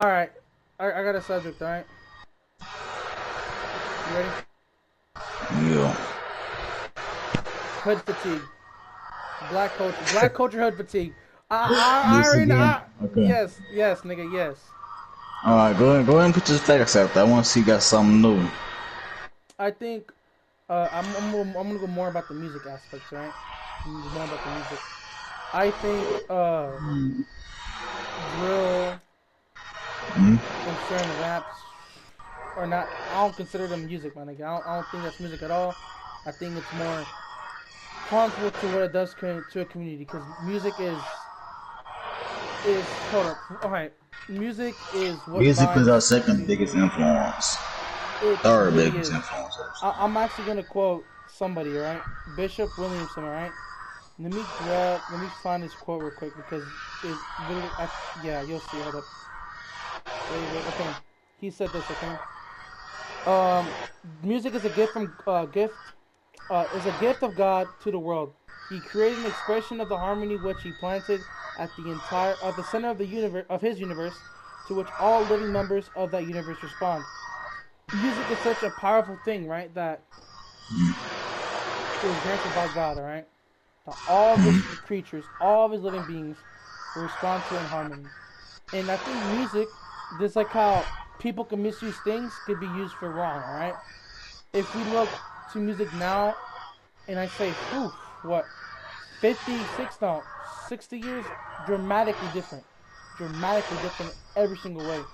All right, I got a subject. All right, you ready? Yeah. Hood fatigue, black culture, hood fatigue. I This already, again. Okay. yes, yes, nigga, yes. All right. Go ahead and put your facts out there. I want to see you got something new. I think I'm gonna go more about the music aspects, right? More about the music. I think drill and certain raps are not. I don't consider them music, my nigga. I don't think that's music at all. I think it's more harmful to what it does to a community because music is hold up. All right, music is what Music was binds our a second community. biggest influence. It Third really biggest is. influence, actually. I'm actually gonna quote somebody, right? Bishop Williamson, all right? Let me find this quote real quick because it literally, yeah, you'll see. Hold up. Wait, okay. He said this, okay? Um, music is a gift is a gift of God to the world. He created an expression of the harmony which he planted at the center of the universe of his universe, to which all living members of that universe respond. Music is such a powerful thing, right? That it was granted by God, all right? That all of his creatures, all of his living beings, will respond to it in harmony. And I think music, just like how people can misuse things, could be used for wrong, all right? If we look to music now, and I say, whew, what, 56, no, 60 years, dramatically different every single way.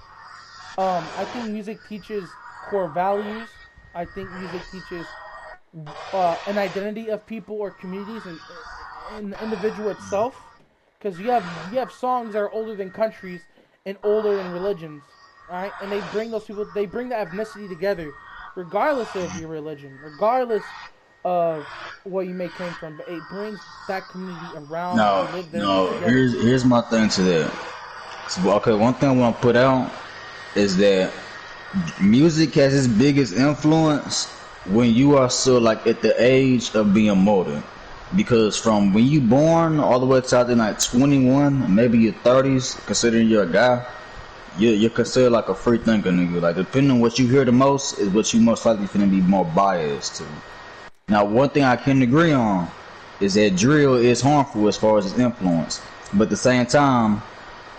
I think music teaches core values. I think music teaches an identity of people or communities and the individual itself. Because you have songs that are older than countries and older than religions, right? And they bring the ethnicity together, regardless of your religion, regardless of where you may came from. But it brings that community around No, and live there no. together. Here's my thing to that. So, okay, one thing I want to put out is that music has its biggest influence when you are still like at the age of being molded. Because from when you born all the way to I think like 21, maybe your 30s, considering you're a guy, you're considered like a free thinker nigga. Like depending on what you hear the most is what you most likely finna be more biased to. Now one thing I can agree on is that drill is harmful as far as its influence. But at the same time,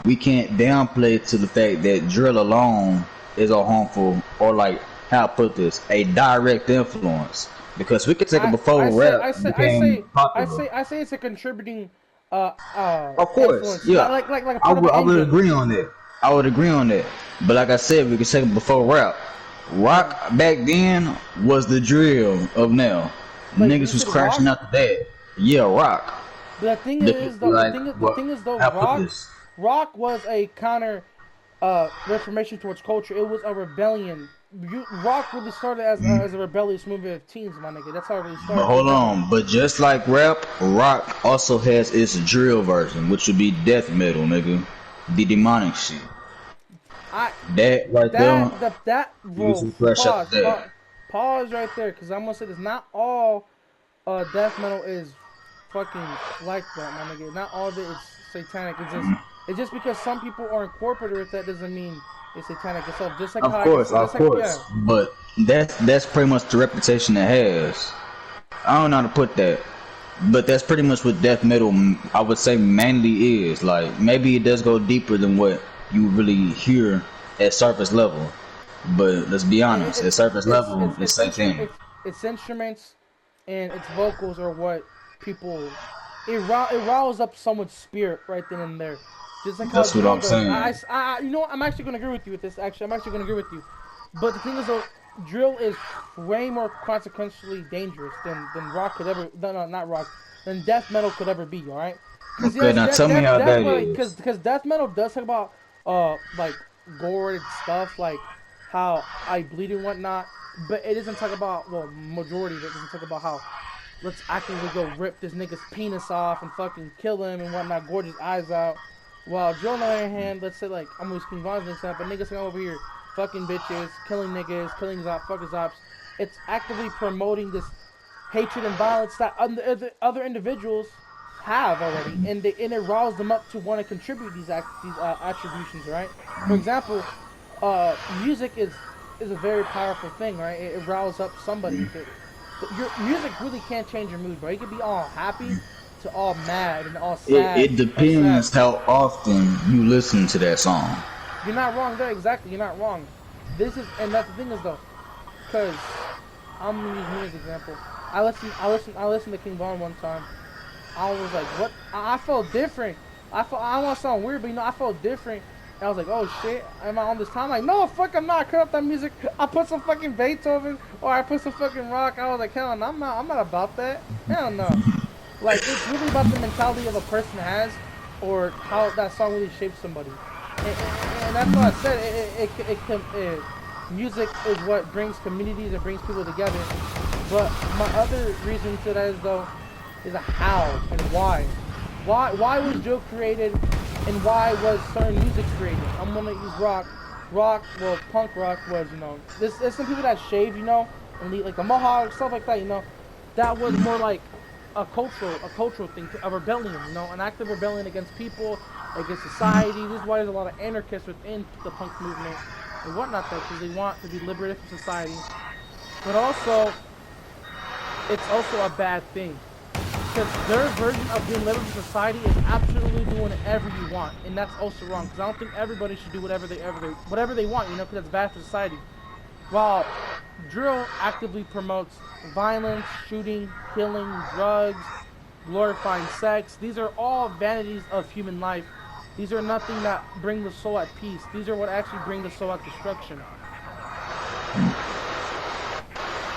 we can't downplay to the fact that drill alone is a harmful or like how I put this, a direct influence. Because we could take it before rap became popular. I say it's a contributing Of course, influence, yeah. like a part of the I would engine. agree on that. I would agree on that. But like I said, we could take it before rap. Rock Yeah, back then was the drill of now. like you Niggas was said, crashing rock. out the bed. Yeah, rock. But the thing The, is, like the what? thing is though, How I put this? rock was a counter reformation towards culture. It was a rebellion. Rock really started as a rebellious movement of teens, my nigga. That's how it really But started. hold on. But just like rap, rock also has its drill version, which would be death metal, nigga. The demonic shit. I That right there, that niggas whoa will crash out pause the dead. pause right there because I'm gonna say this. Not all death metal is fucking like that, my nigga. Not all of it is satanic. It's just because some people are incorporated with that doesn't mean it's satanic itself. Just like how I can Of just like course. yeah. But that's pretty much the reputation it has. I don't know how to put that. But that's pretty much what death metal, I would say, mainly is. Like, maybe it does go deeper than what you really hear at surface level. But let's be honest, at surface level, it's satanic. Its instruments and its vocals are what people it riles up someone's spirit right then and there. Just like how That's what drill I'm does. saying. You know what? I'm actually gonna agree with you with this. Actually, I'm actually gonna agree with you. But the thing is, though, drill is way more consequentially dangerous than rock could ever. No, not rock. Than death metal could ever be. All right. Because Okay, yes, now tell me how death that metal. is. Because death metal does talk about like gore stuff, like how I bleed and whatnot. But it doesn't talk about, well, majority of it doesn't talk about how let's actively go rip this nigga's penis off and fucking kill him and whatnot, gorge his eyes out. While Joe, on the other hand, let's say, like, I'm gonna use King Von's an example, but niggas come over here fucking bitches, killing niggas, killing fuckers ops. It's actively promoting this hatred and violence that other individuals have already, and it riles them up to want to contribute these attributions, right? For example, music is a very powerful thing, right? It riles up somebody. Your music really can't change your mood, bro. You can be all happy to all mad and all sad It or sad. depends how often you listen to that song. You're not wrong there, exactly. You're not wrong. And that's the thing is though, because I'm gonna use me as an example. I listened to King Von one time. I was like, what? I felt different. I don't want to sound weird, but I felt different. And I was like, oh shit, am I on this time? Like, no, fuck, I'm not. Cut up that music. I put some fucking Beethoven, or I put some fucking rock. I was like, hell no, I'm not about that. Hell no. Like, it's really about the mentality of a person has, or how that song really shapes somebody. And that's what I said. Music is what brings communities and brings people together. But my other reason to that is though, is a how and why. Why was Joe created, and why was certain music created? I'm gonna use rock. Well, punk rock was, there's some people that shave, and lead, like the mohawk, stuff like that, that was more like a cultural thing, a rebellion, an active rebellion against people, against society. This is why there's a lot of anarchists within the punk movement and whatnot, though, because they want to be liberated from society. But also, it's also a bad thing, because their version of being liberated from society is absolutely doing whatever you want, and that's also wrong. Because I don't think everybody should do whatever they want, because that's bad for society. While drill actively promotes violence, shooting, killing, drugs, glorifying sex. These are all vanities of human life. These are nothing that bring the soul at peace. These are what actually bring the soul at destruction.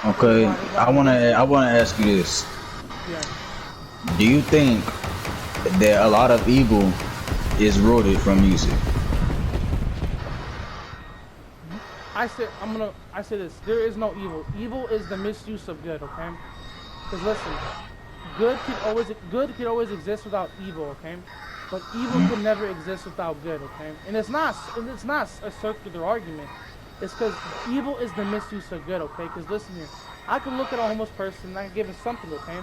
Okay, I wanna ask you this. Yeah. Do you think that a lot of evil is rooted from music? I say this. There is no evil. Evil is the misuse of good. Okay. Because listen, good could always exist without evil. Okay. But evil can never exist without good. Okay. And it's not a circular argument. It's because evil is the misuse of good. Okay. Because listen here, I can look at a homeless person and I can give him something. Okay.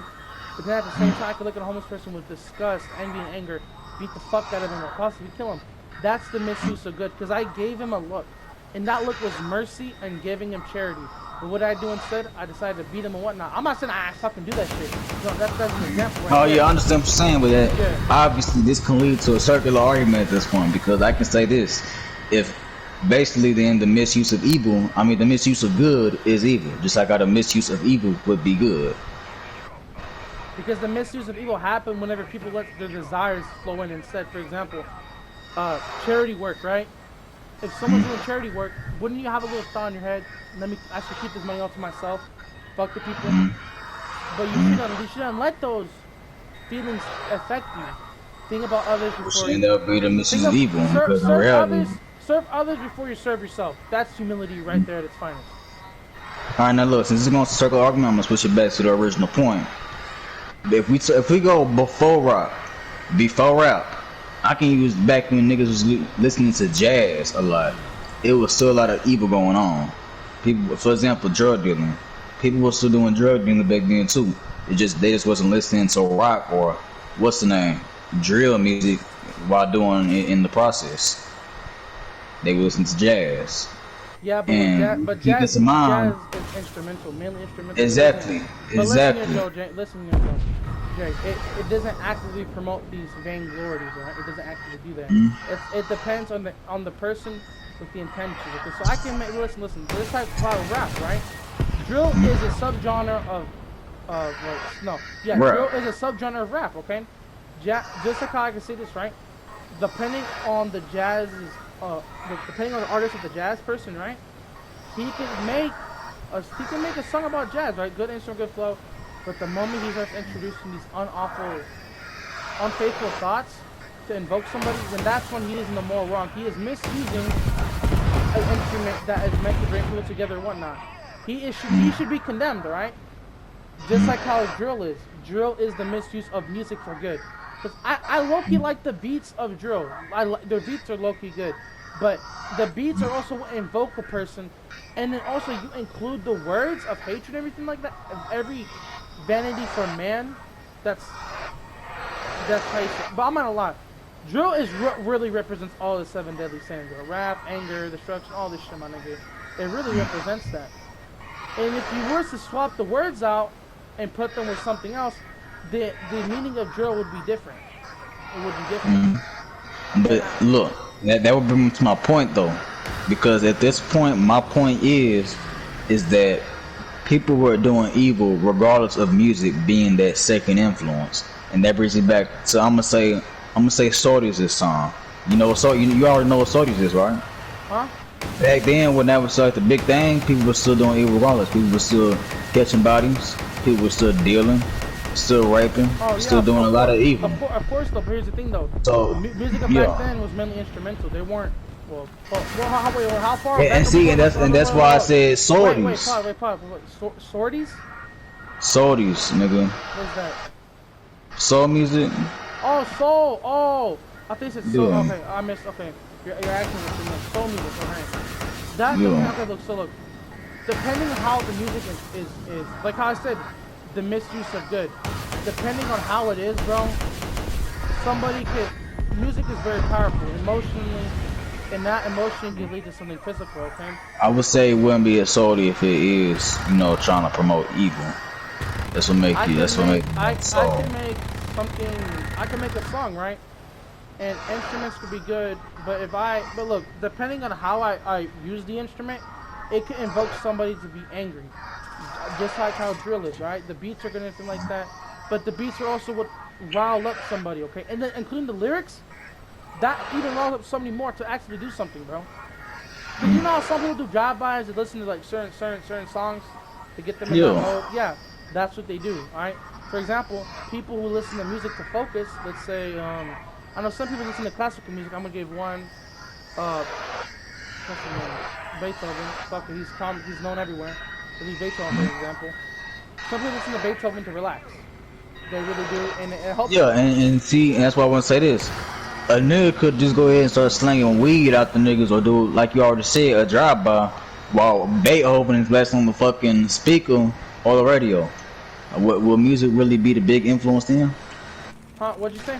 But then at the same time, I can look at a homeless person with disgust, envy, and anger, beat the fuck out of him, or possibly kill him. That's the misuse of good. Because I gave him a look. And that look was mercy and giving him charity. But what did I do instead? I decided to beat him and whatnot. I'm not saying I fucking do that shit. No, that's an example right there. Yeah, I understand what you're saying with that. Yeah. Obviously, this can lead to a circular argument at this point, because I can say this. If basically then the misuse of evil, the misuse of good is evil. Just like how the misuse of evil would be good. Because the misuse of evil happen whenever people let their desires flow in instead. For example, charity work, right? If someone's doing charity work, wouldn't you have a little thought in your head? I should keep this money all to myself. Fuck the people. But you shouldn't let those feelings affect you. Think about others before you. That be the misuse of evil. Serve others before you serve yourself. That's humility right there at its finest. All right, now look. Since it's going to circle argument, I'm gonna switch it back to the original point. If we go before rap, I can use back when niggas was listening to jazz a lot. It was still a lot of evil going on. People, for example, drug dealing. People were still doing drug dealing back then too. They just wasn't listening to rock or what's the name, drill music while doing it in the process. They would listen to jazz. Yeah, but jazz is instrumental, mainly instrumental. Exactly. Listen here, Joe. Jay, it doesn't actively promote these vainglorities, right? It doesn't actively do that. It depends on the person with the intentions. Okay, so I can listen. This type of rap, right? Drill is a subgenre drill is a subgenre of rap. Okay, just like how I can say this, right? Depending on the depending on the artist of the jazz person, right? He can make a song about jazz, right? Good instrument, good flow. But the moment he starts introducing these unfaithful thoughts to invoke somebody, then that's when he is in the moral wrong. He is misusing an instrument that is meant to bring people together and whatnot. He should be condemned, alright? Just like how drill is. Drill is the misuse of music for good. Because I low-key like the beats of drill. Their beats are low-key good. But the beats are also what invoke a person. And then also you include the words of hatred and everything like that. Every vanity for man, that's That's how you say. But I'm not gonna lie. Drill is really represents all the 7 deadly sins. Bro. Wrath, anger, destruction, all this shit, my nigga. It really represents that. And if you were to swap the words out and put them with something else, the meaning of drill would be different. It would be different. But look, that would bring me to my point though, because at this point, my point is that people were doing evil regardless of music being that second influence, and that brings me back to I'm gonna say Sorties this song. You know, so you already know what Sorties is, right? Huh? Back then, when that was like the big thing, people were still doing evil regardless. People were still catching bodies. People were still dealing, still raping, still doing a lot of evil. Of course, though. But here's the thing, though. So music back then was mainly instrumental. They weren't. Well, how far? Yeah, and see, and that's why I said Sorties. Wait, pause. Sorties? Sorties, nigga. What's that? Soul music. Oh, soul. Oh, I think it's soul. Yeah. Okay, I missed. Okay, you're asking me soul music. Okay. That's okay. Look, so look. Depending on how the music is like how I said, the misuse of good. Depending on how it is, bro. Music is very powerful emotionally, and that emotion can lead to something physical. Okay. I would say it wouldn't be a Sortie if it is, you know, trying to promote evil. That's what make you. That's what make. I can make something. I can make a song, right? And instruments could be good, but look, depending on how I use the instrument, it can invoke somebody to be angry. Just like how drill is, right? The beats are gonna be like that, but the beats are also what rile up somebody, okay? And then including the lyrics, that even riles up somebody more to actually do something, bro. Cause you know how some people do drive-bys and listen to like certain songs to get them in that mode? Yeah, that's what they do, alright? For example, people who listen to music to focus, let's say, I know some people listen to classical music. I'm gonna give one, what's the name? Beethoven. Fuck it, he's known everywhere. Use Beethoven for example. Some people listen to Beethoven to relax. They really do, and it helps. Yeah, and see, and that's why I want to say this. A nigga could just go ahead and start slinging weed out the niggas, or do, like you already said, a drive-by, while Beethoven is blasting on the fucking speaker or the radio. Will music really be the big influence then? Huh? What'd you say?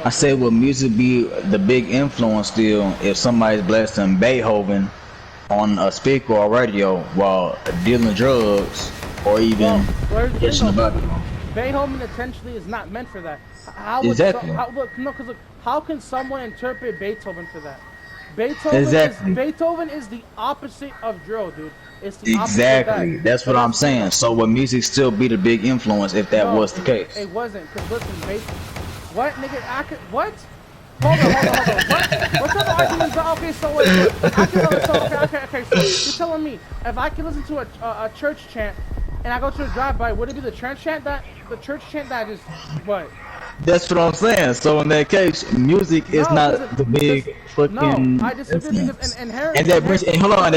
I said, will music be the big influence still if somebody's blasting Beethoven on a speaker or radio while dealing drugs or even catching a body? Beethoven essentially is not meant for that. How would exactly. How can someone interpret Beethoven for that? Beethoven is the opposite of drill, dude. It's the exactly. That's what I'm saying. So would music still be the big influence if that was the case? It wasn't, because listen, Beethoven. What, nigga? What? Hold on. What type of argument is that? Okay, so wait. Okay, so you're telling me if I can listen to a church chant and I go to a drive-by, would it be the church chant that is what? That's what I'm saying. So in that case, music is not the big fucking. No, I disagree because inherently. And that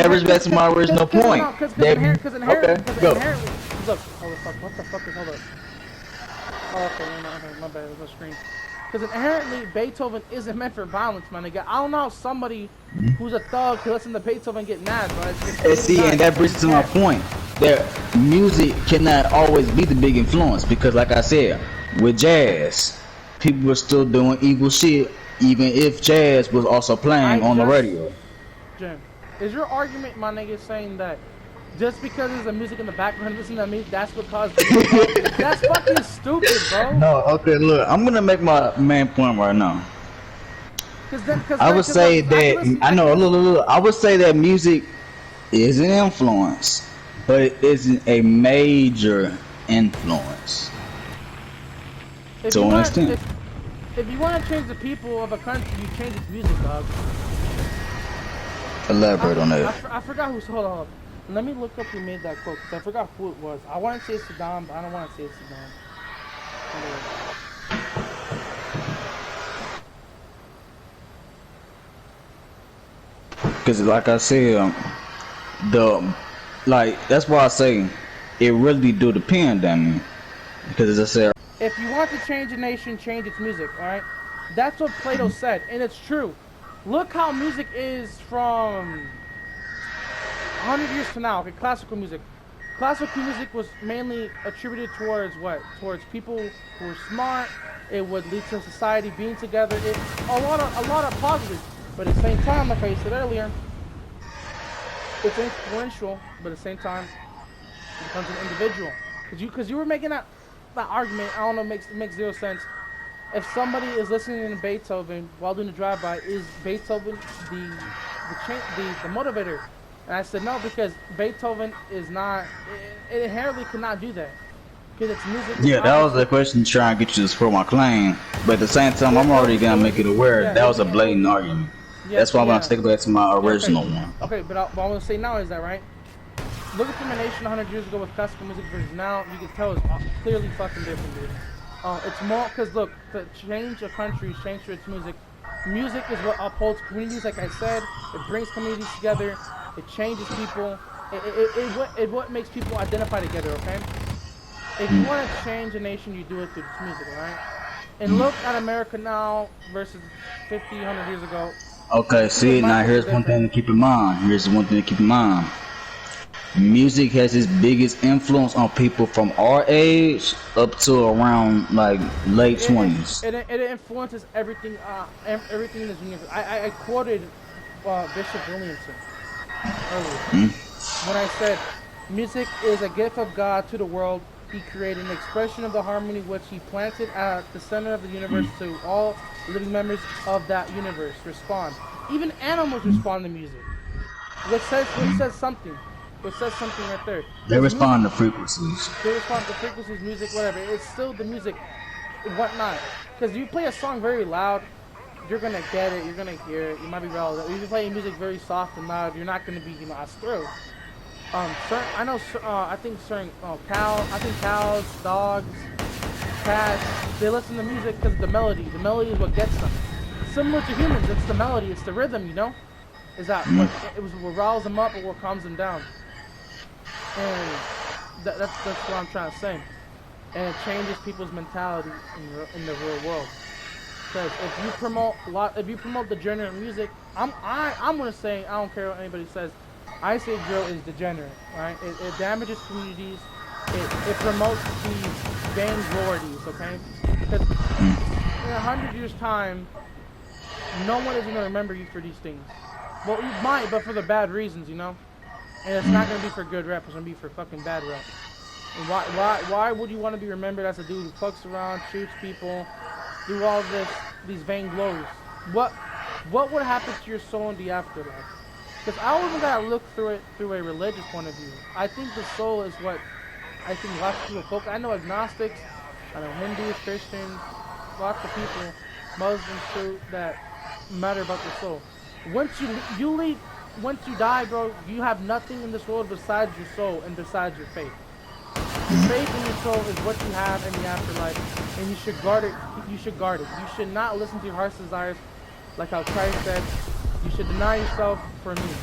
brings back to my original point. Because inherently, look, what the fuck is hold up? Oh, okay, my bad, there's no screen. Because inherently, Beethoven isn't meant for violence, my nigga. I don't know how somebody who's a thug can listen to Beethoven and get mad, bro. And that brings to my point that music cannot always be the big influence because, like I said, with jazz, people were still doing evil shit, even if jazz was also playing on the radio. Jim, is your argument, my nigga, saying that just because there's a music in the background, listen to me, that's what caused that's fucking stupid, bro. No, okay, look, I'm gonna make my main point right now. I would say that music is an influence, but it isn't a major influence. To an extent. If you want to change the people of a country, you change its music, dog. Elaborate on that. I forgot who's. Hold on. Let me look up who made that quote, because I forgot who it was. I want to say Saddam, but I don't want to say Saddam. Because like I said, that's why I say it really do depend on me. Because as I said, if you want to change a nation, change its music, alright? That's what Plato said, and it's true. Look how music is from 100 years from now, okay, classical music. Classical music was mainly attributed towards what? Towards people who were smart. It would lead to society being together. A lot of positives. But at the same time, like I said earlier, it's influential. But at the same time, it becomes an individual. Cause you were making that argument. I don't know. Makes zero sense. If somebody is listening to Beethoven while doing a drive-by, is Beethoven the motivator? And I said no, because Beethoven is not. It inherently cannot do that because it's music. Yeah, that was the question trying to get you to support my claim. But at the same time, I'm already gonna make it aware Yeah, that was a blatant argument. Yeah, That's why I'm yeah. gonna stick back to my Okay. original one. Okay, but what I'm gonna say now is that right. Looking from a nation 100 years ago with classical music versus now, you can tell it's clearly fucking different, dude. It's more because look, to change a country, change its music. Music is what upholds communities. Like I said, it brings communities together. It changes people. What makes people identify together. Okay. If you want to change a nation, you do it through this music, all right? And look at America now versus 50, 100 years ago. Okay, see, now here's one thing to keep in mind. Music has its biggest influence on people from our age up to around like late 20s. It influences everything. Everything in this universe. I quoted Bishop Williamson earlier when I said, "Music is a gift of God to the world. He created an expression of the harmony which He planted at the center of the universe to all living members of that universe respond. Even animals respond to music. Which says something." It says something right there. They respond to frequencies. They respond to frequencies, music, whatever. It's still the music, whatnot. Because you play a song very loud, you're gonna get it. You're gonna hear it. You might be relevant. If you play music very soft and loud, you're not gonna be, as thrilled. I know. I think cows, dogs, cats, they listen to music because of the melody. The melody is what gets them. Similar to humans, it's the melody, it's the rhythm. Is that what riles them up or what calms them down? And that's what I'm trying to say. And it changes people's mentality in the real world. Because if you promote degenerate music, I'm gonna say, I don't care what anybody says, I say drill is degenerate, right? It damages communities. It promotes these vainglorities, okay? Because in 100 years' time, no one is gonna remember you for these things. Well, you might, but for the bad reasons, And it's not gonna be for good rap. It's gonna be for fucking bad rap. And why would you want to be remembered as a dude who fucks around, shoots people, do all these vainglories? What would happen to your soul in the afterlife? Because I don't even gotta look through it through a religious point of view. I think the soul is what I think lots of people focus. I know agnostics, I know Hindus, Christians, lots of people, Muslims too, that matter about the soul. Once you leave, once you die, bro, you have nothing in this world besides your soul and besides your faith. Your faith in your soul is what you have in the afterlife, and you should guard it. You should guard it. You should not listen to your heart's desires, like how Christ said. You should deny yourself for me.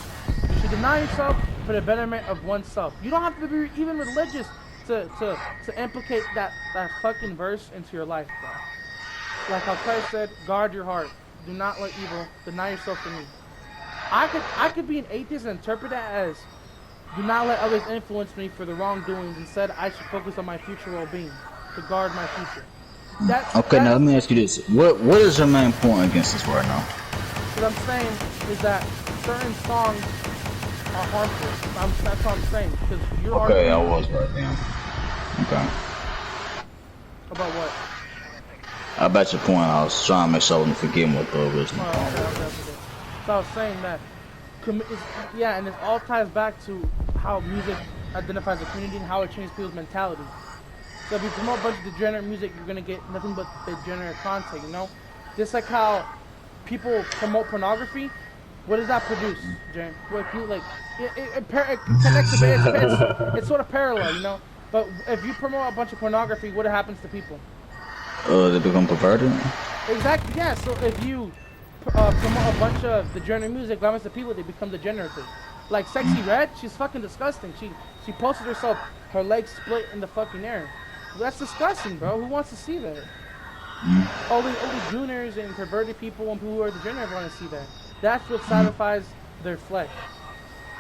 You should deny yourself for the betterment of oneself. You don't have to be even religious to implicate that fucking verse into your life, bro. Like how Christ said, guard your heart. Do not let evil. Deny yourself for me. I could be an atheist and interpret that as, do not let others influence me for the wrongdoings. Instead, I should focus on my future well-being, to guard my future. Now let me ask you this: What is your main point against this right now? What I'm saying is that certain songs are harmful. That's what I'm saying. Because you're okay, I was right now. Okay. About what? About your point, I was trying to make sure I wasn't forgetting what the original point was. So I was saying that, and it all ties back to how music identifies a community and how it changes people's mentality. So if you promote a bunch of degenerate music, you're gonna get nothing but degenerate content, Just like how people promote pornography, what does that produce, James? It connects a bit. It's sort of parallel, But if you promote a bunch of pornography, what happens to people? They become perverted? Exactly, yeah. So if you promote a bunch of degenerate music, what happens to people? They become degenerative. Like Sexy Red, she's fucking disgusting. She posted herself, her legs split in the fucking air. That's disgusting, bro. Who wants to see that? Only gooners and perverted people and people who are degenerate want to see that. That's what satisfies their flesh.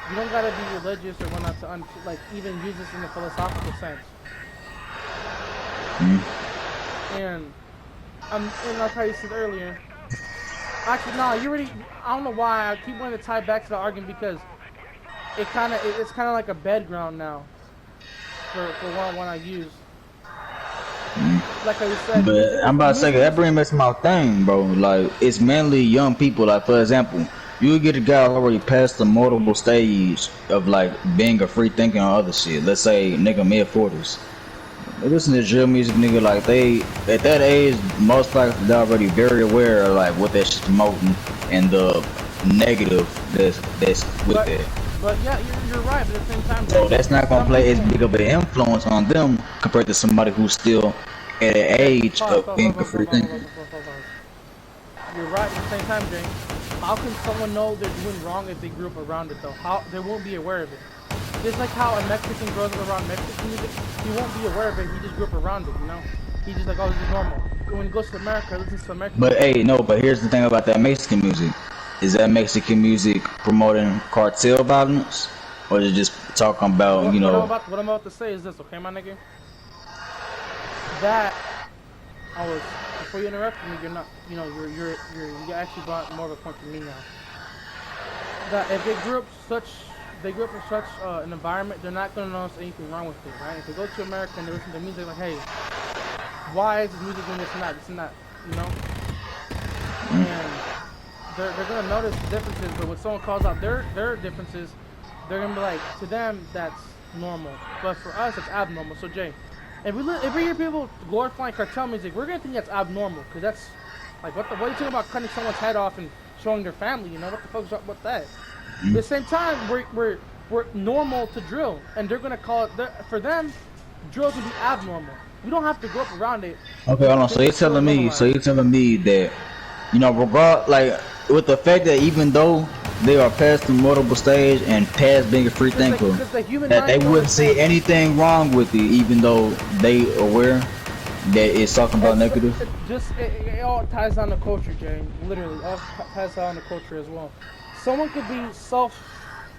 You don't gotta be religious or whatnot to like even use this in a philosophical sense. And and like how you said earlier. Actually, no, you already. I don't know why I keep wanting to tie back to the argument because it's kind of like a bedground now for what I use. Like I said, But I'm about to say that brings me to my thing, bro. Like it's mainly young people. Like for example, you get a guy already past the multiple stage of like being a free thinking or other shit. Let's say nigga mid-40s. They listen to drill music, nigga. Like they at that age, most likely they're already very aware of like what that shit's promoting and the negative that's with it. But yeah, you're right. But at the same time, So that's not gonna play as big of an influence on them compared to somebody who's still at an age of being a free thinker. You're right. At the same time, James, how can someone know they're doing wrong if they grew up around it though? How they won't be aware of it. Just like how a Mexican grows up around Mexican music, he won't be aware of it. He just grew up around it, you know. He's just like, oh, this is normal. When he goes to America, listens to American. But hey, no. But here's the thing about that Mexican music: is that Mexican music promoting cartel violence, or is it just talking about what, you know? What I'm about to say is this, okay, my nigga? That I was before you interrupted me. You're not, you know, you actually brought more of a point to me now. That if they grew up in such an environment, they're not gonna notice anything wrong with it, right? If they go to America and they listen to music, like, hey, why is this music doing this and that, you know? And they're gonna notice differences, but when someone calls out their differences, they're gonna be like, to them that's normal, but for us it's abnormal. So Jay, if we hear people glorifying cartel music, we're gonna think that's abnormal, because that's like what are you talking about cutting someone's head off and showing their family? You know what the fuck's up with that? At the same time, we're normal to drill, and they're gonna call it for them. Drill to be abnormal. We don't have to grow up around it. Okay, hold on. So you're telling me that, you know, like with the fact that even though they are past the multiple stage and past being a free thinker, that they wouldn't see anything wrong with it, even though they aware that it's talking about negative. It all ties down to culture, Jay. Literally, it all ties down to culture as well. Someone could be what's the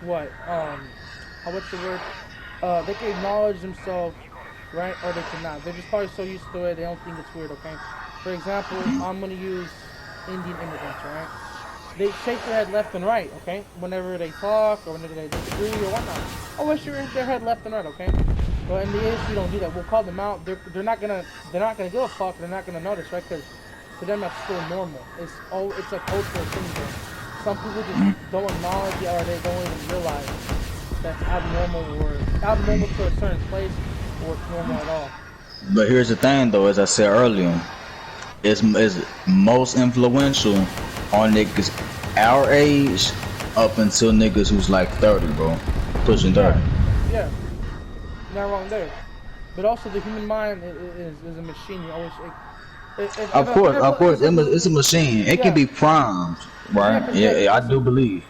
word? They can acknowledge themselves, right, or they cannot. They're just probably so used to it, they don't think it's weird, okay? For example, I'm gonna use Indian immigrants, right? They shake their head left and right, okay? Whenever they talk or whenever they disagree or whatnot. I wish their head left and right, okay? But in the age we don't do that. We'll call them out. They're not gonna give a fuck. They're not gonna notice, right? Because to them that's still normal. It's a cultural thing there. Some people just don't acknowledge it, or they don't even realize that's abnormal or abnormal to a certain place, or it's normal at all. But here's the thing, though, as I said earlier, it's most influential on niggas our age up until niggas who's like 30, bro, pushing 30. Yeah, not wrong there. But also the human mind is a machine. You always. Of course, it's a machine. It can be primed, right? Yeah, I do believe.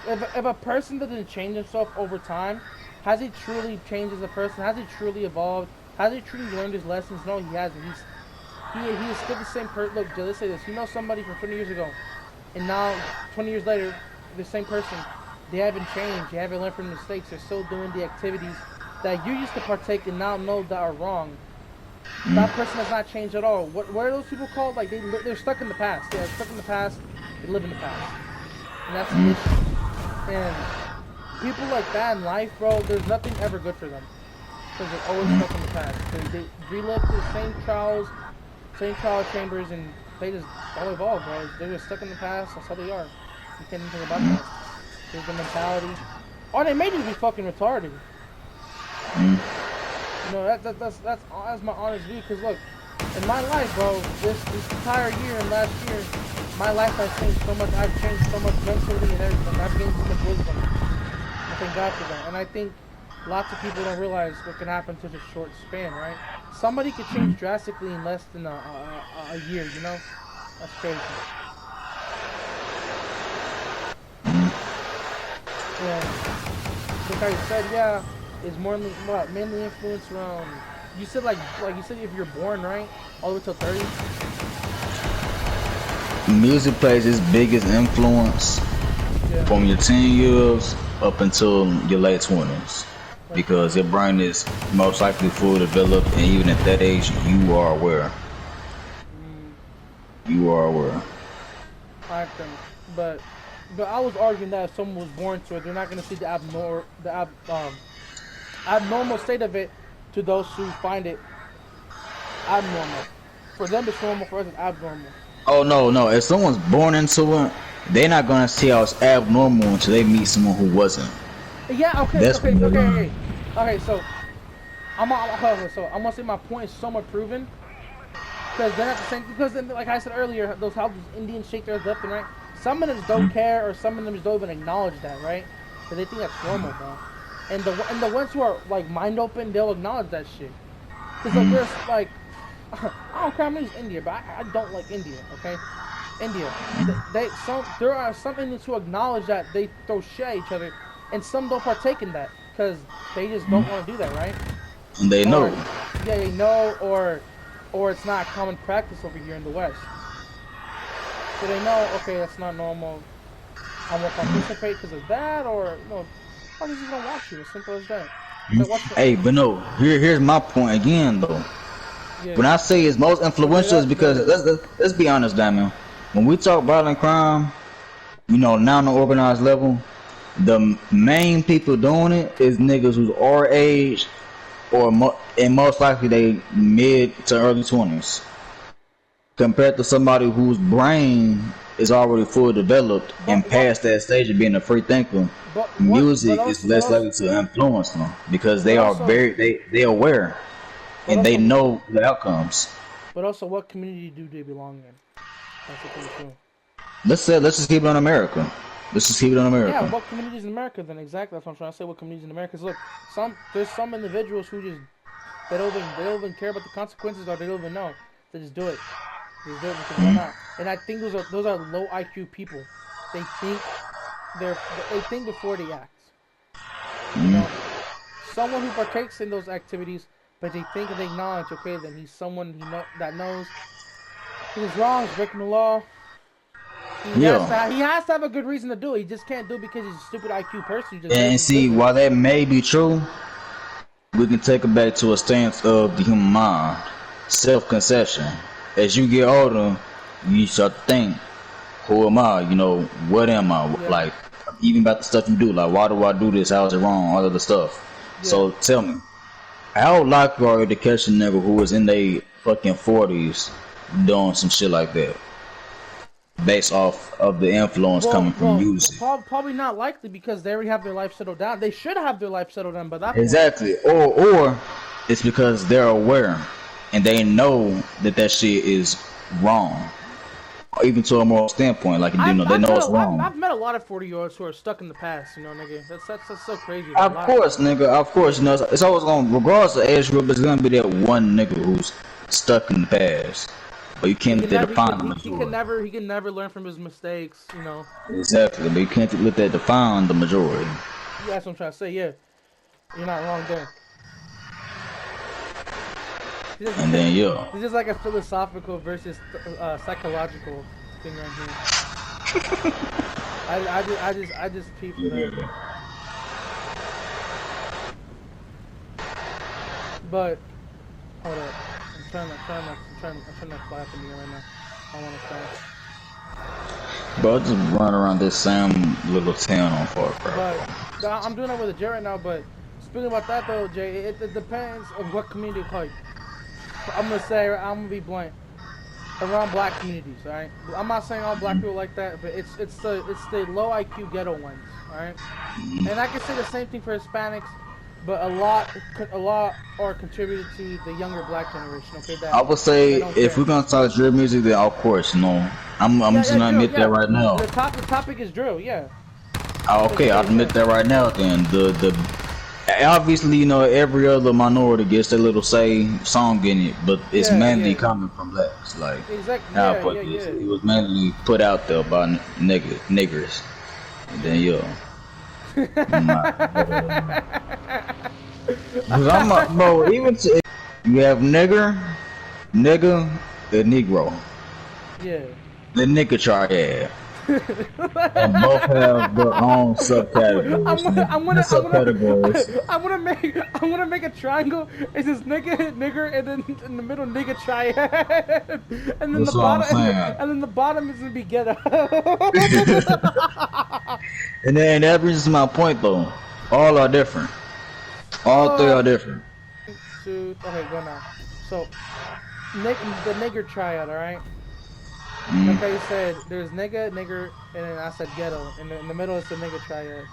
If a person doesn't change himself over time, has he truly changed as a person? Has he truly evolved? Has he truly learned his lessons? No, he hasn't. He is still the same person. Look, Joe, let's say this. You know somebody from 20 years ago, and now 20 years later, the same person. They haven't changed. They haven't learned from mistakes. They're still doing the activities that you used to partake in now know that are wrong. That person has not changed at all. What are those people called? Like they're stuck in the past. They're stuck in the past. They live in the past, and that's the issue. And people like that in life, bro, there's nothing ever good for them because they're always stuck in the past. They relive the same trial chambers, and they just don't evolve, bro. They're just stuck in the past. That's how they are. You can't do anything about that. There's the mentality. Or they may just be fucking retarded. You know, that's my honest view. Cause look, in my life, bro, this entire year and last year, my life has changed so much. I've changed so much mentally and everything. I've gained so much wisdom. I thank God for that. And I think lots of people don't realize what can happen in such a short span, right? Somebody could change drastically in less than a year. You know, that's crazy. Yeah, like I said, yeah. Is mainly influenced around. You said like you said if you're born, right, all the way till 30. Music plays its biggest influence from your 10 years up until your late 20s. Because your brain is most likely fully developed, and even at that age, you are aware. You are aware. I think, but I was arguing that if someone was born to it, they're not gonna see the abnormal state of it to those who find it abnormal. For them, it's normal. For us, it's abnormal. Oh no! If someone's born into it, they're not gonna see how it's abnormal until they meet someone who wasn't. Yeah. Okay. That's Okay. So I'm gonna say my point is somewhat proven. Because they're not the same. Because then, like I said earlier, those how those Indians shake their left and right. Some of them just don't care, or some of them just don't even acknowledge that, right? So they think that's normal, bro. And the ones who are like mind open, they'll acknowledge that shit. Because like there's like, I don't care how many India, but I don't like India. Okay, India. There are some Indians who acknowledge that they throw shit at each other, and some don't partake in that because they just don't want to do that, right? And they know. Yeah, they know, or it's not common practice over here in the West. So they know, okay, that's not normal. I won't participate because of that, or no, I'm just gonna watch you. As simple as that. Like, Hey, but no, here's my point again, though. Yeah. When I say it's most influential, is because let's be honest, Damian. When we talk violent crime, you know, now on the organized level, the main people doing it is niggas who's our age, and most likely they mid to early 20s, compared to somebody whose brain is already fully developed and past that stage of being a free thinker. Music is less likely to influence them because they are they aware and they know the outcomes. But also, what community do they belong in? That's the thing too. Let's just keep it on America. Let's just keep it on America. Yeah, what communities in America then? Exactly, that's what I'm trying to say. What communities in America? Look, there's some individuals who just they don't even care about the consequences, or they don't even know. They just do it. They just do it because why not? And I think those are low IQ people. They think before they act. You know, someone who partakes in those activities, but they think and they acknowledge, okay, then he's someone that knows he's wrong, he's breaking the law. He has to have a good reason to do it. He just can't do it because he's a stupid IQ person. And see, while that may be true, we can take it back to a stance of the human mind, self-conception. As you get older, you start to think, who am I? You know, what am I? Yeah. Like, even about the stuff you do. Like, why do I do this? How is it wrong? All of the stuff. Yeah. So tell me, how likely are you to catch a nigga who is in their fucking 40s doing some shit like that? Based off of the influence coming from music. Probably not likely because they already have their life settled down. They should have their life settled down by that point. Exactly. Or it's because they're aware and they know that shit is wrong. Or even to a moral standpoint, like they know it's wrong. I've met a lot of 40-year-olds who are stuck in the past, you know, nigga. That's so crazy. Of course, nigga. Of course, you know, it's always gonna, regardless of age group, it's gonna be that one nigga who's stuck in the past. But you can't let that define the majority. He can never learn from his mistakes, you know. Exactly, but you can't let that define the majority. Yeah, that's what I'm trying to say, yeah. You're not wrong there. And then, yeah. It's just like a philosophical versus psychological thing right here. I just peep that. But, hold up. I'm trying to fly up in the air right now. I want to crash. Bro, just run around this same little town on Far Cry. But I'm doing that with a Jay right now. But speaking about that though, Jay, it depends on what community like. I'm gonna be blunt. Around black communities, alright? I'm not saying all black people like that, but it's the low IQ ghetto ones, alright? And I can say the same thing for Hispanics. But a lot are contributed to the younger black generation. Okay, I would say if we're gonna talk drill music, then of course, no. I'm just gonna admit that right now. The topic is drill, yeah. Okay, I'll admit that right now. Then the obviously, you know, every other minority gets their little song in it, but it's mainly coming from blacks. Like, exactly. It was mainly put out there by niggers, and then bro, even you have nigga, and Negro. Yeah. The nigga triad. And both have their own subcategories. Subcategories. I'm gonna make a triangle. It's this nigger, and then in the middle nigga triad, and then That's what I'm saying. and then the bottom is gonna be ghetto. And then that brings to my point though. All are different. All three are different. Okay, go now. So, the nigger triad, all right. Mm. Like I said, there's nigger, and then I said ghetto. And in the middle is the nigga triad.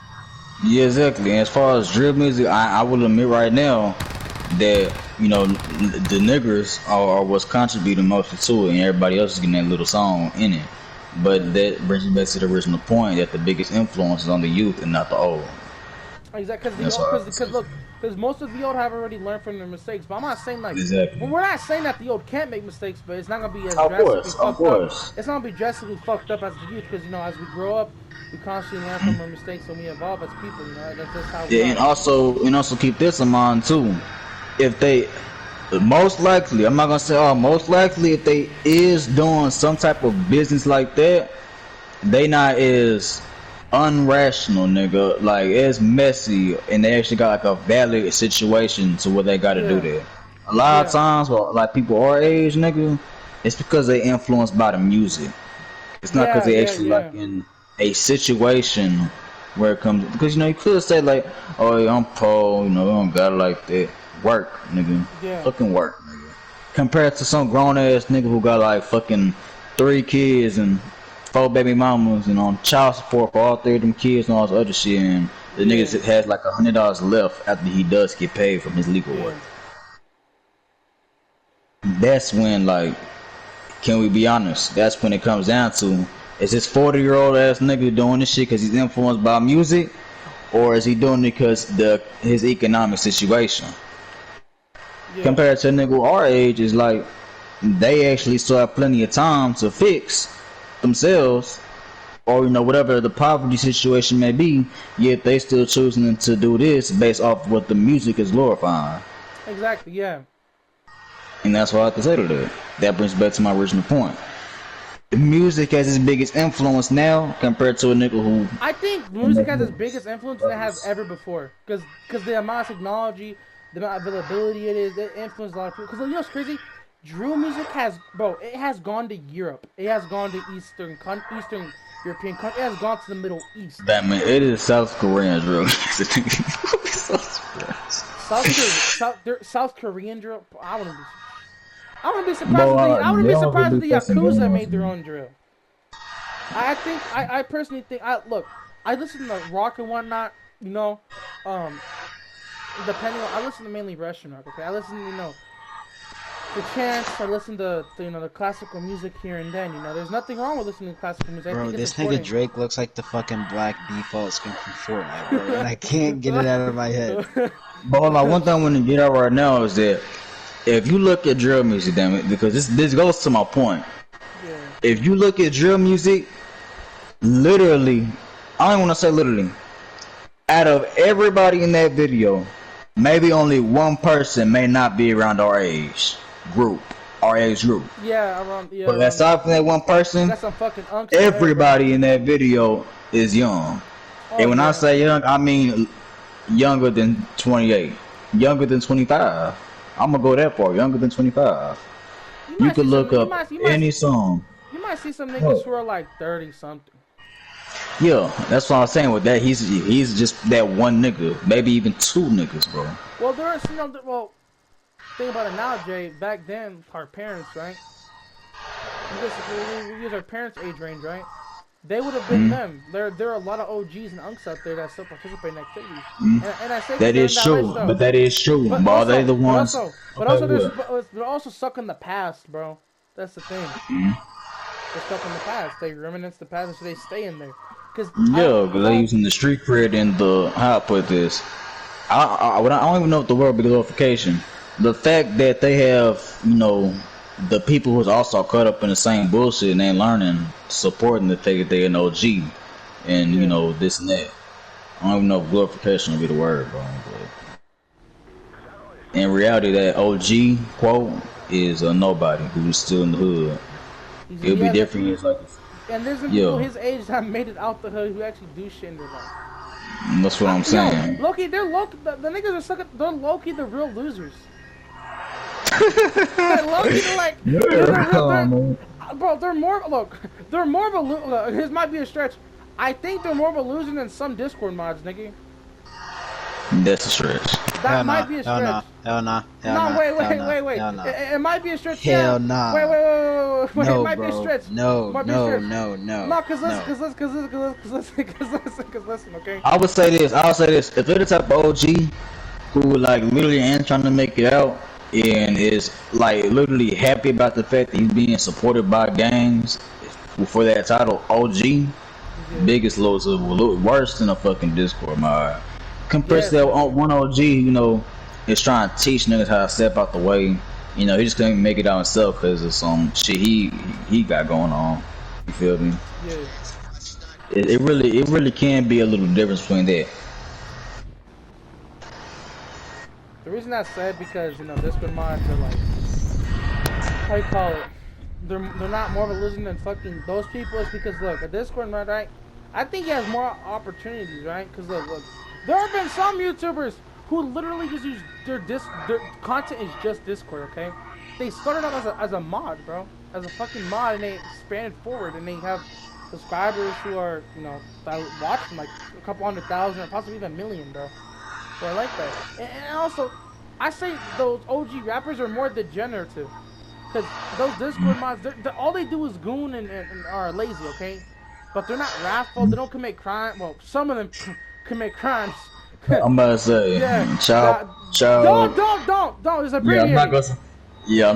Yeah, exactly. And as far as drill music, I will admit right now that, you know, the niggers are what's contributing mostly to it, and everybody else is getting that little song in it. But that brings me back to the original point that the biggest influence is on the youth and not the old. Exactly, because most of the old have already learned from their mistakes. But I'm not saying like, exactly. Well, we're not saying that the old can't make mistakes, but it's not gonna be as of course. It's not gonna be drastically fucked up as the youth, because you know, as we grow up, we constantly learn from our mistakes and we evolve as people. You know, that's just how we are. And also keep this in mind too. If they most likely, I'm not gonna say most likely, if they is doing some type of business like that, they not as unrational, nigga. Like, it's messy, and they actually got like a valid situation to what they gotta do there. A lot of times, well, like people our age, nigga, it's because they influenced by the music. It's not because they actually like in a situation where it comes, because you know you could say like, oh yeah, I'm pro, you know, I don't got it like that. Work, nigga. Fucking work, nigga. Compared to some grown ass nigga who got like fucking 3 kids and 4 baby mamas and on child support for all 3 of them kids and all this other shit, and the nigga has like $100 left after he does get paid from his legal work. That's when, like, can we be honest? That's when it comes down to, is this 40-year-old ass nigga doing this shit because he's influenced by music, or is he doing it because his economic situation? Compared to a nigga our age, is like they actually still have plenty of time to fix themselves, or you know, whatever the poverty situation may be, yet they still choosing to do this based off what the music is glorifying. Exactly, yeah. And that's what I have to say to that. That brings back to my original point. The music has its biggest influence now compared to a nigga who... I think music has its biggest influence than it has ever before. Because the amount of technology, the amount of availability it is, it influences a lot of people. Because you know what's crazy? Drill music has, it has gone to Europe. It has gone to Eastern European countries. It has gone to the Middle East. That man, it is South Korean drill. South Korean drill. I wouldn't be surprised. I wouldn't be surprised if the Yakuza made their own drill. I personally think. Look, I listen to rock and whatnot. You know, depending on, I listen to mainly Russian rock. Okay, I listen to, you know, the chants. I listen to you know, the classical music here and then. You know, there's nothing wrong with listening to classical music. Bro, this nigga Drake looks like the fucking black default skin from Fortnite, bro, and I can't get it out of my head. But hold on, one thing I want to get out right now is that if you look at drill music, damn it, because this goes to my point. Yeah. If you look at drill music, literally, I don't want to say literally, out of everybody in that video, maybe only one person may not be around our age group. Yeah, around. Yeah. But aside from that one person, that's some fucking everybody in that video is young. And when I say young, I mean younger than 28, younger than 25. I'm gonna go that far, younger than 25. You could look up any song. You might see some niggas who are like 30 something. Yeah, that's what I'm saying with that. He's just that one nigga, maybe even 2 niggas, bro. Well, there's, you know, think about it now, Jay. Back then, our parents, right? We use our parents' age range, right? They would have been them. There are a lot of OGs and unks out there that still participate in activities. And I say that is true, but that is true. But also, they the ones. But they're also stuck in the past, bro. That's the thing. They're stuck in the past. They reminisce the past, and so they stay in there. Because they're using the street cred and the, how I put this, I don't even know what the word be, glorification. The fact that they have, you know, the people who's also caught up in the same bullshit and ain't learning, supporting the fact that they're an OG, and you know, this and that. I don't even know if glorification would be the word, bro. But in reality, that OG quote is a nobody who's still in the hood. It'll be different. It's like And there's some Yeah. people his age that made it out the hood who actually do shit in their life. That's what I'm saying. Yo, Loki, they're Loki. The niggas are sucking. They're Loki, the real losers. They're Loki, they're like, bro. They're more. Look, they're more of a. Look, this might be a stretch. I think they're more of a loser than some Discord mods, nigga. That's a stretch. That might be a stretch. Hell nah. No, wait. Hell nah. It might be a stretch. Hell yeah. nah. Wait. No, it might bro. be a stretch. No. No, cause listen, okay. I would say this. If they're the type of OG who like literally ain't trying to make it out and is like literally happy about the fact that he's being supported by gangs for that title, OG, biggest loser, worse than a fucking Discord mod. Compared to that one OG, you know, is trying to teach niggas how to step out the way. You know, he just couldn't make it out himself because of some shit he got going on. You feel me? Yeah. It really can be a little difference between that. The reason I said because you know Discord mods are like, how you call it? They're not more of a loser than fucking those people. Is because look, a Discord mod, right? I think he has more opportunities, right? Because look, there have been some YouTubers who literally just use their content is just Discord, okay? They started out as a mod, bro, as a fucking mod, and they expanded forward, and they have subscribers who are, you know, that watch them like a couple 100,000 or possibly even a million, bro. So I like that. And also, I say those OG rappers are more degenerative, because those Discord mods, all they do is goon and are lazy, okay? But they're not wrathful. They don't commit crime. Well, some of them commit crimes. I'm about to say, child. Don't. There's a I'm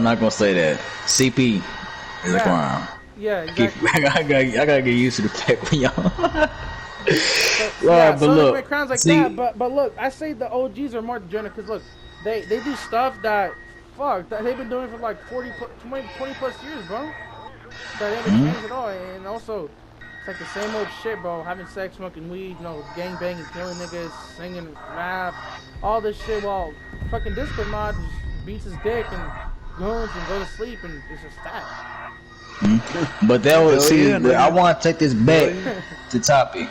not gonna say that. CP is a crime. Yeah, exactly. I gotta get used to the fact when y'all. But look, commit crimes like that. But look, I say the OGs are more degenerate because look, they do stuff that that they've been doing for like 20 plus years, bro. That they haven't changed at all, and also. It's like the same old shit, bro. Having sex, smoking weed, you know, gang banging, killing niggas, singing rap, all this shit while fucking Discord mod just beats his dick and goes and goes to sleep and it's just that. But that was I want to take this back to topic.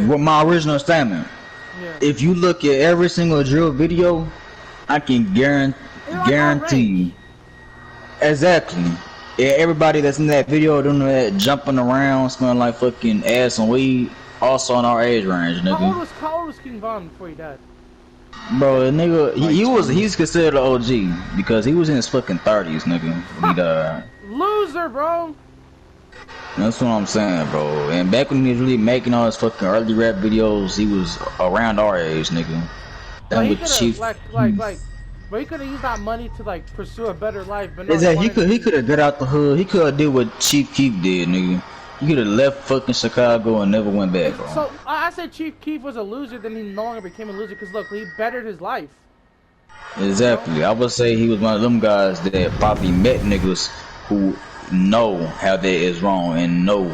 With my original statement. Yeah. If you look at every single drill video, I can guarantee you. Exactly. Yeah, everybody that's in that video doing that jumping around, smelling like fucking ass and weed, also in our age range, nigga. How old was King Von before he died? Bro, nigga, he's considered an OG because he was in his fucking 30s, nigga, when he died. Loser, bro. That's what I'm saying, bro. And back when he was really making all his fucking early rap videos, he was around our age, nigga. But he could have used that money to like pursue a better life, but no, he could have got out the hood. He could have did what Chief Keef did, nigga. He could have left fucking Chicago and never went back, bro. So I said Chief Keef was a loser, then he no longer became a loser because look, he bettered his life. Exactly. I would say he was one of them guys that probably met niggas who know how that is wrong and know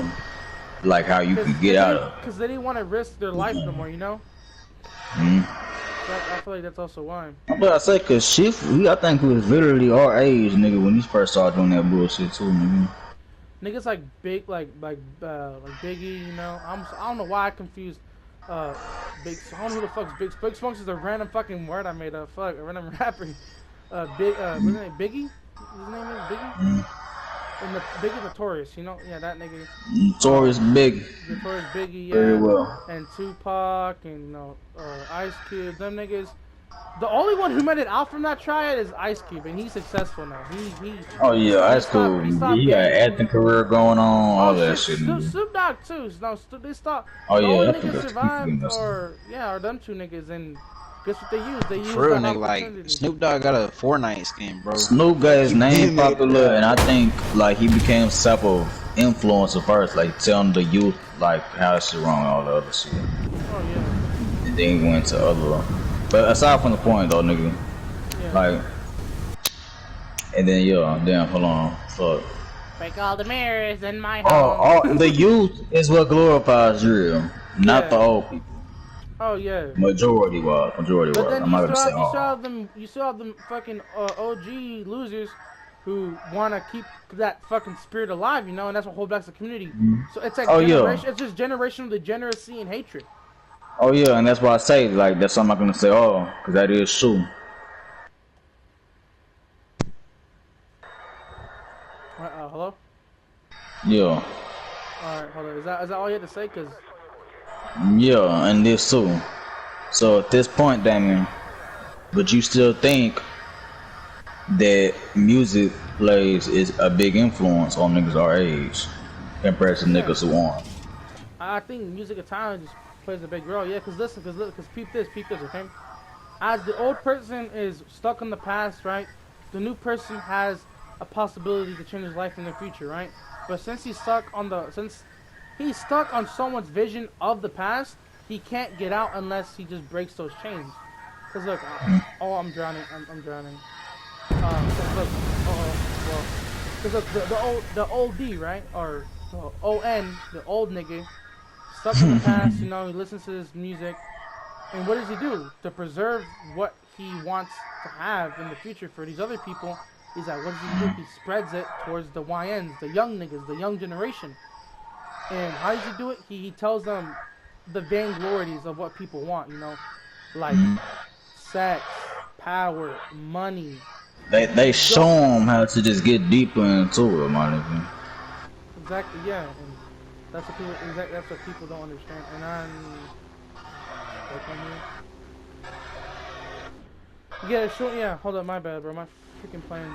like how you can get out of it. Because they didn't want to risk their life no more, you know. I feel like that's also why. But I say, cause Chief, I think he was literally our age, nigga, when he first started doing that bullshit too, nigga. Niggas like Biggie, you know. I don't know why I confused Big. I don't know who the fuck's Big. Big Smoke's is a random fucking word I made up. Fuck, a random rapper. What's his name? Biggie. His name is Biggie. And the Biggie Notorious, you know, yeah, that nigga. Notorious Big. Notorious Biggie, yeah. Very well. And Tupac and you know, Ice Cube, them niggas. The only one who made it out from that triad is Ice Cube, and he's successful now. Oh yeah, Ice Cube. He got an acting career going on, all that shit. Snoop Dogg too. No, they stopped. Oh yeah, the only niggas survived, or them two niggas, and guess what they used? They used for real, nigga, like Snoop Dogg got a Fortnite skin, bro. Snoop got his name popular, and I think like he became some type of influencer first, like telling the youth like how shit wrong, all the other shit. Oh yeah. And then he went to other. But aside from the point though, nigga, like, and then damn, hold on, fuck. Break all the mirrors in my home. The youth is what glorifies drill, not the old people. Oh yeah. Majority was. But then I'm not gonna say you saw them fucking OG losers who want to keep that fucking spirit alive, you know, and that's what holds back the community. So it's like Oh yeah. generation. It's just generational degeneracy and hatred. Oh yeah, and that's why I say like that's something I'm gonna say. Oh, because that is true. Hello. Yeah. All right, hold on. Is that all you had to say? Cause Yeah, and this too. So at this point, Damien, but you still think that music plays is a big influence on niggas our age compared to niggas who aren't. I think music and talent just plays a big role. Yeah, cause listen, cause peep this, okay? As the old person is stuck in the past, right? The new person has a possibility to change his life in the future, right? But since he's stuck on someone's vision of the past, he can't get out unless he just breaks those chains. Cause look, I'm drowning. I'm drowning. Cause look, well, cause look, the old D, right? Or the ON, the old nigga, stuck in the past. You know, he listens to his music, and what does he do to preserve what he wants to have in the future for these other people? Is that what does he do? He spreads it towards the YNs, the young niggas, the young generation. And how does he do it? He tells them the vainglorities of what people want, you know, like sex, power, money. They show them how to just get deeper into it, my nigga. Exactly, yeah, and that's what people don't understand. And yeah, hold up, my bad, bro, my freaking plane.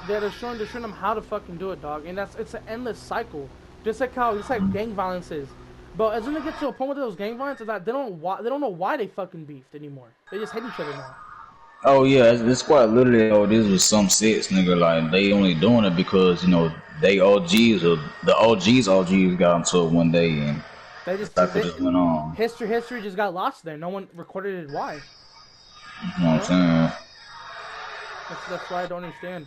Yeah, they're showing them how to fucking do it, dog, and it's an endless cycle. Just like gang violence is. But as soon as they get to a point with those gang violence, is that they don't know why they fucking beefed anymore. They just hate each other now. Oh yeah, it's quite literally. Oh, this was some sets, nigga. Like they only doing it because you know they OGs or the OGs got into it one day and They the cycle just went on. History just got lost there. No one recorded it. Why? You know what I'm saying? That's why I don't understand.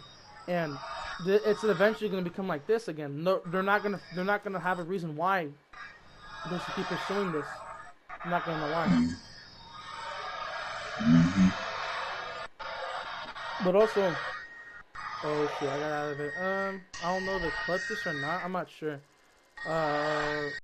And it's eventually gonna become like this again. No, they're not gonna have a reason why they should keep pursuing this. I'm not gonna know why. But also, oh shit, I got out of it. I don't know if they clipped this or not. I'm not sure.